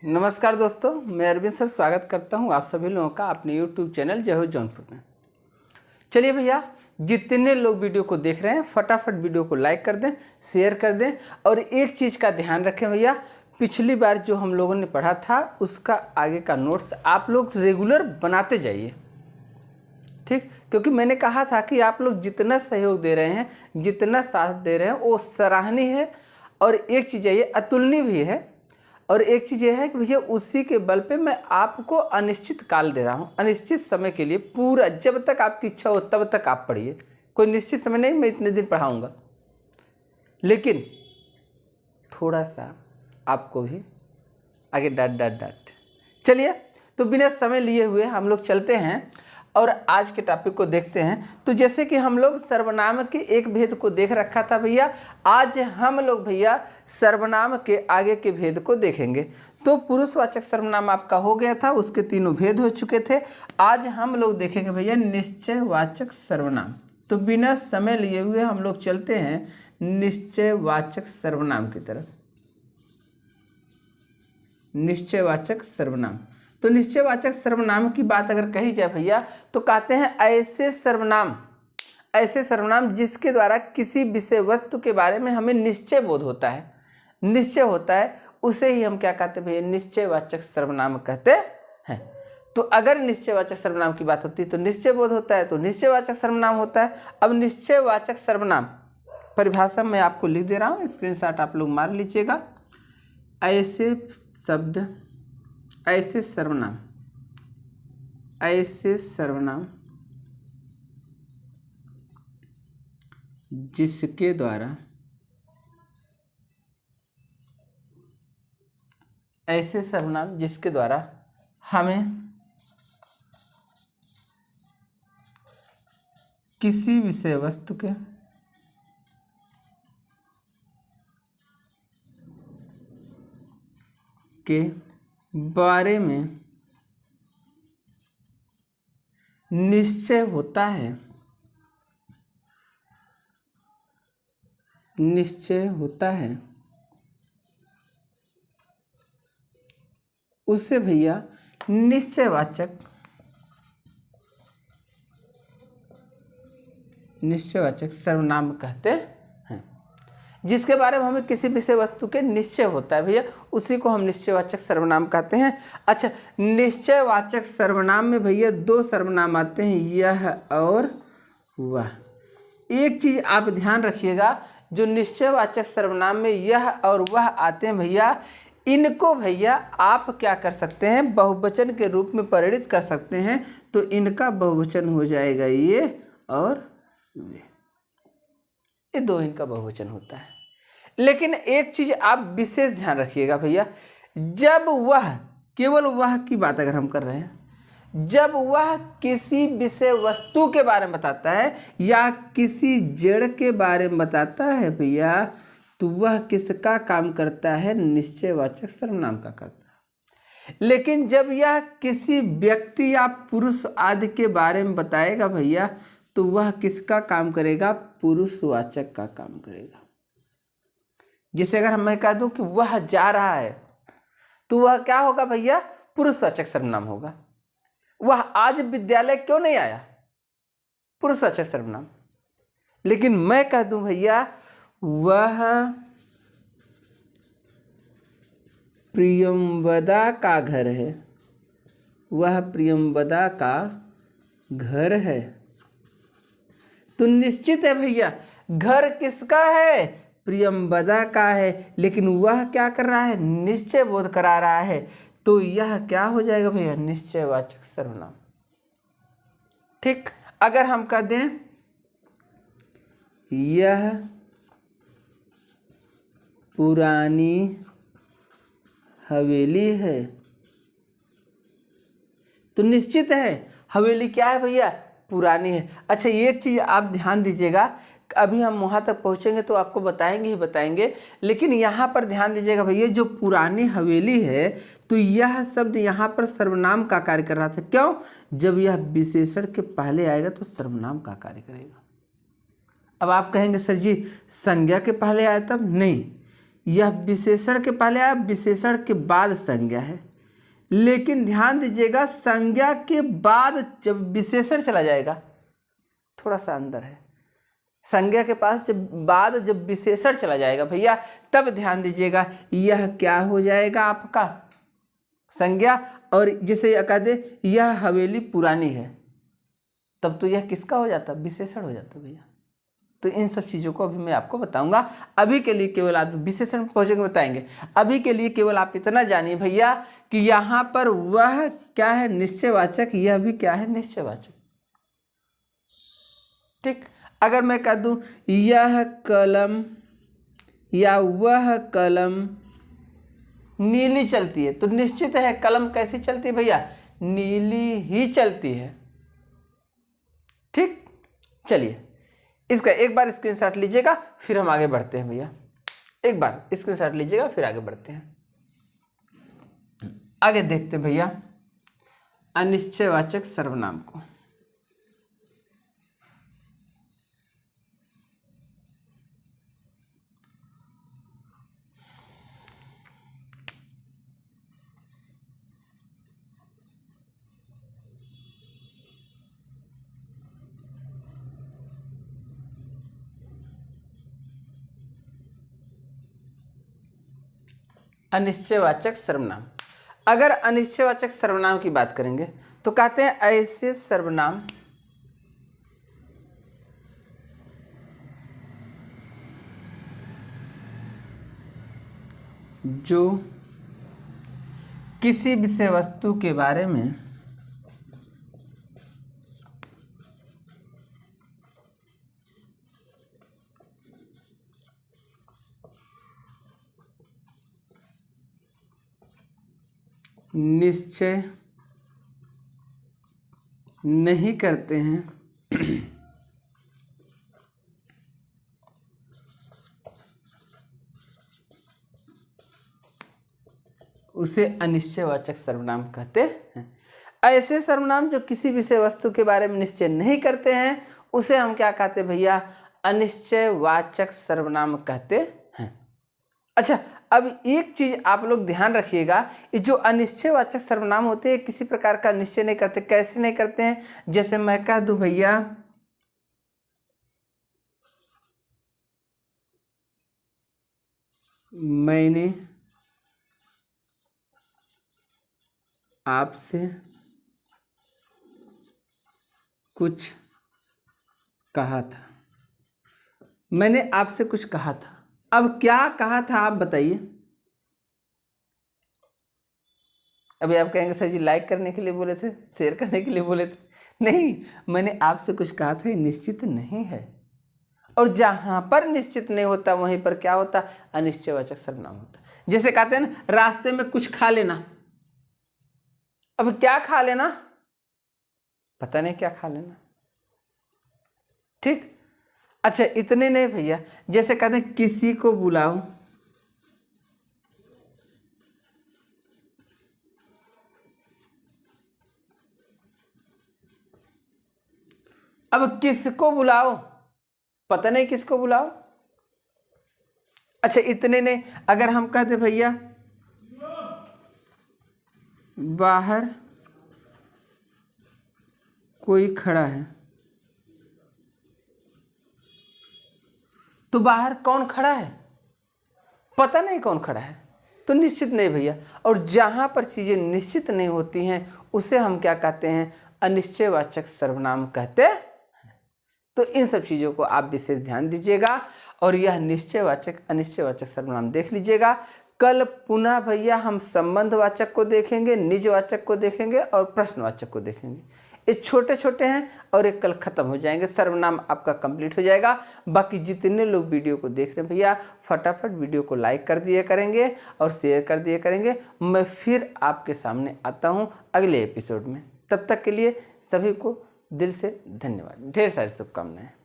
नमस्कार दोस्तों, मैं अरविंद सर स्वागत करता हूं आप सभी लोगों का अपने YouTube चैनल जय हो जौनपुर में। चलिए भैया, जितने लोग वीडियो को देख रहे हैं फटाफट वीडियो को लाइक कर दें, शेयर कर दें और एक चीज़ का ध्यान रखें भैया, पिछली बार जो हम लोगों ने पढ़ा था उसका आगे का नोट्स आप लोग रेगुलर बनाते जाइए, ठीक। क्योंकि मैंने कहा था कि आप लोग जितना सहयोग दे रहे हैं, जितना साथ दे रहे हैं वो सराहनीय है और एक चीज़ ये अतुलनीय भी है। और एक चीज़ ये है कि भैया उसी के बल पे मैं आपको अनिश्चित काल दे रहा हूँ, अनिश्चित समय के लिए पूरा, जब तक आपकी इच्छा हो तब तक आप पढ़िए। कोई निश्चित समय नहीं मैं इतने दिन पढ़ाऊँगा, लेकिन थोड़ा सा आपको भी आगे डांट। चलिए, तो बिना समय लिए हुए हम लोग चलते हैं और आज के टॉपिक को देखते हैं। तो जैसे कि हम लोग सर्वनाम के एक भेद को देख रखा था भैया, आज हम लोग भैया सर्वनाम के आगे के भेद को देखेंगे। तो पुरुषवाचक सर्वनाम आपका हो गया था, उसके तीनों भेद हो चुके थे। आज हम लोग देखेंगे भैया निश्चयवाचक सर्वनाम। तो बिना समय लिए हुए हम लोग चलते हैं निश्चयवाचक सर्वनाम की तरफ। निश्चयवाचक सर्वनाम, तो निश्चयवाचक सर्वनाम की बात अगर कही जाए भैया तो कहते हैं ऐसे सर्वनाम जिसके द्वारा किसी विषय वस्तु के बारे में हमें निश्चय बोध होता है, निश्चय होता है, उसे ही हम क्या कहते हैं भैया, निश्चयवाचक सर्वनाम कहते हैं। तो अगर निश्चयवाचक सर्वनाम की बात होती है तो निश्चय बोध होता है, तो निश्चयवाचक सर्वनाम होता है। अब निश्चयवाचक सर्वनाम परिभाषा मैं आपको लिख दे रहा हूँ, स्क्रीनशॉट आप लोग मार लीजिएगा। ऐसे शब्द, ऐसे सर्वनाम जिसके द्वारा, ऐसे सर्वनाम जिसके द्वारा हमें किसी विषय वस्तु के बारे में निश्चय होता है, उसे भैया निश्चयवाचक सर्वनाम कहते हैं। जिसके बारे में हमें किसी विषय वस्तु के निश्चय होता है भैया, उसी को हम निश्चयवाचक सर्वनाम कहते हैं। अच्छा, निश्चयवाचक सर्वनाम में भैया दो सर्वनाम आते हैं, यह और वह। एक चीज आप ध्यान रखिएगा, जो निश्चयवाचक सर्वनाम में यह और वह आते हैं भैया, इनको भैया आप क्या कर सकते हैं, बहुवचन के रूप में परिणित कर सकते हैं। तो इनका बहुवचन हो जाएगा ये और ये दो, इनका बहुवचन होता है। लेकिन एक चीज आप विशेष ध्यान रखिएगा भैया, जब वह, केवल वह की बात अगर हम कर रहे हैं, जब वह किसी विषय वस्तु के बारे में बताता है या किसी जड़ के बारे में बताता है भैया, तो वह किसका काम करता है, निश्चयवाचक सर्वनाम का करता है। लेकिन जब यह किसी व्यक्ति या पुरुष आदि के बारे में बताएगा भैया, तो वह किसका काम करेगा, पुरुषवाचक का काम करेगा। जैसे अगर मैं कह दूं कि वह जा रहा है, तो वह क्या होगा भैया, पुरुषवाचक सर्वनाम होगा। वह आज विद्यालय क्यों नहीं आया, पुरुषवाचक सर्वनाम। लेकिन मैं कह दूं भैया वह प्रियंवदा का घर है, वह प्रियंवदा का घर है, तो निश्चित है भैया घर किसका है, प्रियंवदा का है। लेकिन वह क्या कर रहा है, निश्चय बोध करा रहा है, तो यह क्या हो जाएगा भैया, निश्चयवाचक सर्वनाम। ठीक। अगर हम कह दें यह पुरानी हवेली है, तो निश्चित है हवेली क्या है भैया, पुरानी है। अच्छा, एक चीज आप ध्यान दीजिएगा, अभी हम वहाँ तक पहुँचेंगे तो आपको बताएंगे, लेकिन यहाँ पर ध्यान दीजिएगा भैया, जो पुरानी हवेली है, तो यह शब्द यहाँ पर सर्वनाम का कार्य कर रहा था। क्यों, जब यह विशेषण के पहले आएगा तो सर्वनाम का कार्य करेगा। अब आप कहेंगे सर जी संज्ञा के पहले आया तब, नहीं, यह विशेषण के पहले आया, विशेषण के बाद संज्ञा है। लेकिन ध्यान दीजिएगा, संज्ञा के बाद जब विशेषण चला जाएगा, थोड़ा सा अंदर है, संज्ञा के पास जब विशेषण चला जाएगा भैया, तब ध्यान दीजिएगा यह क्या हो जाएगा आपका संज्ञा। और जिसे यह कह दे यह हवेली पुरानी है, तब तो यह किसका हो जाता, विशेषण हो जाता भैया। तो इन सब चीज़ों को अभी मैं आपको बताऊंगा। अभी के लिए केवल आप विशेषण पहुंचेंगे बताएंगे। अभी के लिए केवल आप इतना जानिए भैया कि यहाँ पर वह क्या है, निश्चयवाचक, यह भी क्या है, निश्चयवाचक। ठीक, अगर मैं कह दूं यह कलम या वह कलम नीली चलती है, तो निश्चित है कलम कैसी चलती है भैया, नीली ही चलती है। ठीक, चलिए इसका एक बार स्क्रीनशॉट लीजिएगा, फिर हम आगे बढ़ते हैं भैया। एक बार स्क्रीनशॉट लीजिएगा, फिर आगे बढ़ते हैं। आगे देखते हैं भैया अनिश्चयवाचक सर्वनाम को। अनिश्चयवाचक सर्वनाम। अगर अनिश्चयवाचक सर्वनाम की बात करेंगे तो कहते हैं ऐसे सर्वनाम जो किसी विषय वस्तु के बारे में निश्चय नहीं करते हैं उसे अनिश्चयवाचक सर्वनाम कहते हैं। ऐसे सर्वनाम जो किसी विषय वस्तु के बारे में निश्चय नहीं करते हैं उसे हम क्या कहते हैं भैया, अनिश्चयवाचक सर्वनाम कहते हैं। अच्छा, अब एक चीज आप लोग ध्यान रखिएगा, ये जो अनिश्चयवाचक सर्वनाम होते हैं किसी प्रकार का निश्चय नहीं करते। कैसे नहीं करते हैं, जैसे मैं कह दूं भैया मैंने आपसे कुछ कहा था, मैंने आपसे कुछ कहा था। अब क्या कहा था आप बताइए। अभी आप कहेंगे सर जी लाइक करने के लिए बोले थे, शेयर करने के लिए बोले थे। नहीं, मैंने आपसे कुछ कहा था, ये निश्चित नहीं है। और जहां पर निश्चित नहीं होता वहीं पर क्या होता, अनिश्चयवाचक सर्वनाम होता। जैसे कहते हैं ना रास्ते में कुछ खा लेना, अब क्या खा लेना, पता नहीं क्या खा लेना। ठीक, अच्छा इतने नहीं भैया, जैसे कहते हैं किसी को बुलाओ, अब किसको बुलाओ, पता नहीं किसको बुलाओ। अच्छा इतने नहीं, अगर हम कहते भैया बाहर कोई खड़ा है, तो बाहर कौन खड़ा है, पता नहीं कौन खड़ा है, तो निश्चित नहीं भैया। और जहां पर चीजें निश्चित नहीं होती हैं उसे हम क्या कहते हैं, अनिश्चयवाचक सर्वनाम कहते हैं। तो इन सब चीजों को आप विशेष ध्यान दीजिएगा और यह निश्चयवाचक अनिश्चयवाचक सर्वनाम देख लीजिएगा। कल पुनः भैया हम संबंधवाचक को देखेंगे, निजवाचक को देखेंगे और प्रश्नवाचक को देखेंगे। ये छोटे छोटे हैं और एक कल खत्म हो जाएंगे, सर्वनाम आपका कंप्लीट हो जाएगा। बाकी जितने लोग वीडियो को देख रहे हैं भैया फटाफट वीडियो को लाइक कर दिए करेंगे और शेयर कर दिए करेंगे। मैं फिर आपके सामने आता हूँ अगले एपिसोड में। तब तक के लिए सभी को दिल से धन्यवाद, ढेर सारी शुभकामनाएं।